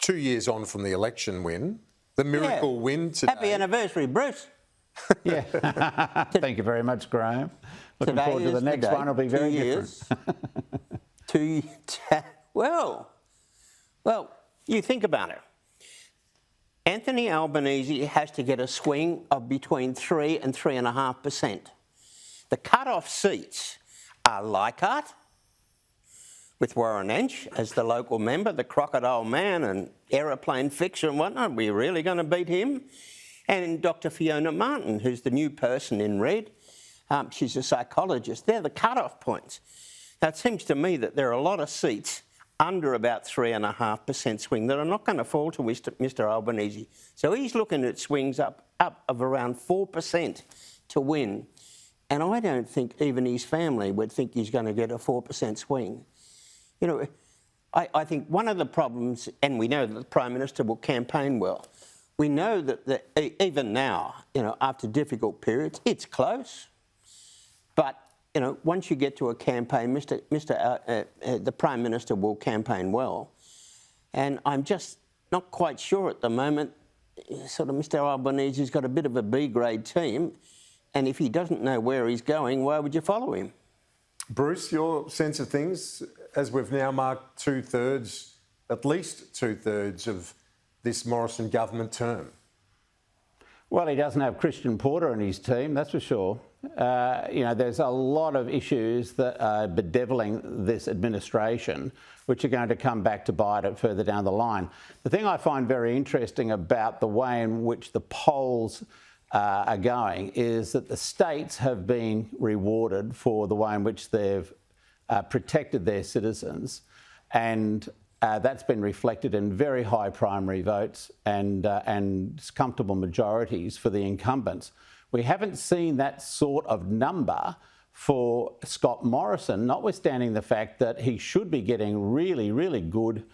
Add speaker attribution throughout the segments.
Speaker 1: 2 years on from the election win, the miracle win today.
Speaker 2: Happy anniversary, Bruce.
Speaker 3: Yeah. Thank you very much, Grahame. Looking
Speaker 2: Today
Speaker 3: forward to the
Speaker 2: is
Speaker 3: next
Speaker 2: day.
Speaker 3: one. It'll be very different.
Speaker 2: Well, you think about it. Anthony Albanese has to get a swing of between 3 and 3.5%. The cut-off seats are Leichhardt, with Warren Ench as the local member, the crocodile man and aeroplane fixer and whatnot. Are we really going to beat him? And Dr. Fiona Martin, who's the new person in red. She's a psychologist. They're the cut-off points. Now, it seems to me that there are a lot of seats under about 3.5% swing that are not going to fall to Mr Albanese. So he's looking at swings up of around 4% to win. And I don't think even his family would think he's going to get a 4% swing. You know, I think one of the problems, and we know that the Prime Minister will campaign well, we know that even now, you know, after difficult periods, it's close. But, you know, once you get to a campaign, the Prime Minister will campaign well. And I'm just not quite sure at the moment, sort of Mr Albanese's got a bit of a B-grade team, and if he doesn't know where he's going, why would you follow him?
Speaker 1: Bruce, your sense of things, as we've now marked at least two-thirds of this Morrison government term?
Speaker 3: Well, he doesn't have Christian Porter in his team, that's for sure. You know, there's a lot of issues that are bedeviling this administration, which are going to come back to bite it further down the line. The thing I find very interesting about the way in which the polls are going is that the states have been rewarded for the way in which they've protected their citizens, and that's been reflected in very high primary votes and comfortable majorities for the incumbents. We haven't seen that sort of number for Scott Morrison, notwithstanding the fact that he should be getting really, really good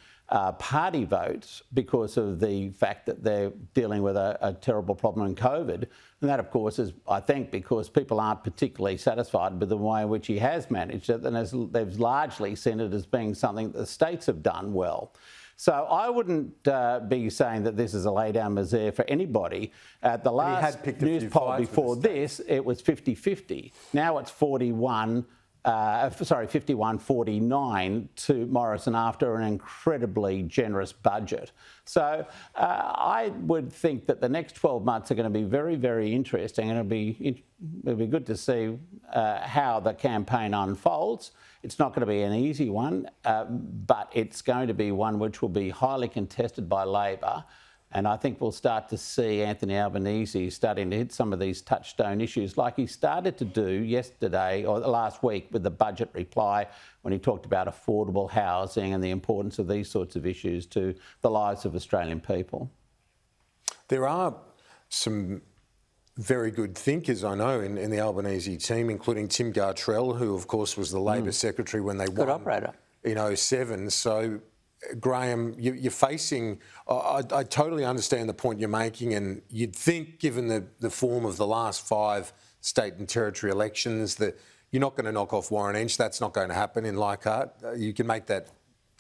Speaker 3: party votes because of the fact that they're dealing with a terrible problem in COVID. And that, of course, is, I think, because people aren't particularly satisfied with the way in which he has managed it, and they've largely seen it as being something that the states have done well. So I wouldn't be saying that this is a lay-down misere for anybody. At the last news poll before this, it was 50-50. Now it's 51-49 to Morrison after an incredibly generous budget. So I would think that the next 12 months are going to be very, very interesting, and it'll be good to see how the campaign unfolds. It's not going to be an easy one, but it's going to be one which will be highly contested by Labor. And I think we'll start to see Anthony Albanese starting to hit some of these touchstone issues like he started to do yesterday or last week with the budget reply when he talked about affordable housing and the importance of these sorts of issues to the lives of Australian people.
Speaker 1: There are some very good thinkers, I know, in the Albanese team, including Tim Gartrell, who, of course, was the Labor secretary when they won
Speaker 2: operator
Speaker 1: in 2007. So, Grahame, you're facing... I totally understand the point you're making, and you'd think, given the form of the last 5 state and territory elections, that you're not going to knock off Warren Ench. That's not going to happen in Leichhardt. You can make that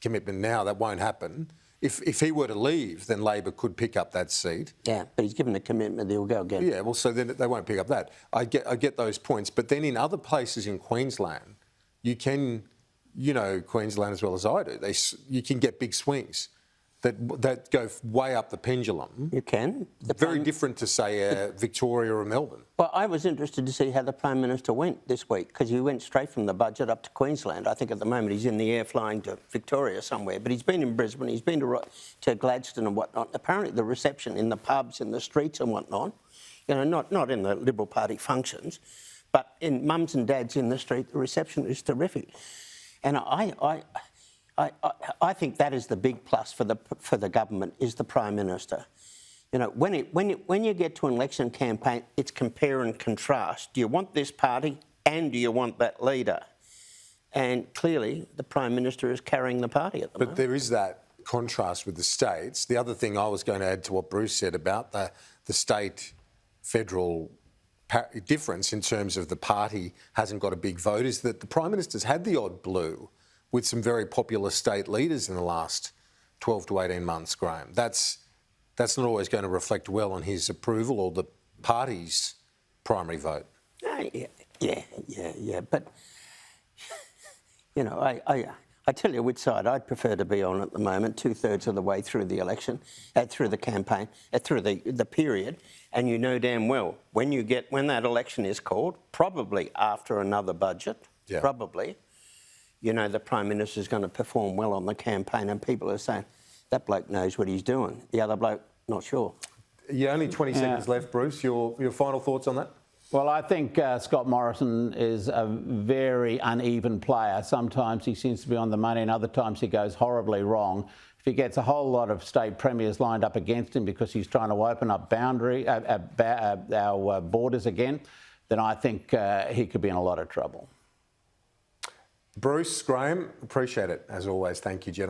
Speaker 1: commitment now. That won't happen. If he were to leave, then Labor could pick up that seat.
Speaker 2: Yeah, but he's given a commitment that he'll go again.
Speaker 1: Yeah, well, so then they won't pick up that. I get those points. But then in other places in Queensland, you can... You know Queensland as well as I do. You can get big swings that go way up the pendulum.
Speaker 2: You can.
Speaker 1: Very different to, say, Victoria or Melbourne.
Speaker 2: Well, I was interested to see how the Prime Minister went this week, because he went straight from the budget up to Queensland. I think at the moment he's in the air flying to Victoria somewhere, but he's been in Brisbane, he's been to Gladstone and whatnot. Apparently the reception in the pubs, in the streets and whatnot, you know, not in the Liberal Party functions, but in mums and dads in the street, the reception is terrific. And I think that is the big plus for the government, is the Prime Minister. You know, when you get to an election campaign, it's compare and contrast. Do you want this party and do you want that leader? And clearly, the Prime Minister is carrying the party at the moment.
Speaker 1: But there is that contrast with the states. The other thing I was going to add to what Bruce said about the state-federal difference in terms of the party hasn't got a big vote is that the Prime Minister's had the odd blue with some very popular state leaders in the last 12 to 18 months, Grahame. That's not always going to reflect well on his approval or the party's primary vote.
Speaker 2: Yeah. But, you know, I tell you which side I'd prefer to be on at the moment, 2/3 of the way through the election, through the campaign, through the period, and you know damn well when that election is called, probably after another budget, probably, you know the Prime Minister's going to perform well on the campaign, and people are saying that bloke knows what he's doing. The other bloke, not sure.
Speaker 1: You only 20 seconds left, Bruce. Your final thoughts on that?
Speaker 3: Well, I think Scott Morrison is a very uneven player. Sometimes he seems to be on the money and other times he goes horribly wrong. If he gets a whole lot of state premiers lined up against him because he's trying to open up our borders again, then I think he could be in a lot of trouble.
Speaker 1: Bruce, Grahame, appreciate it as always. Thank you, gentlemen.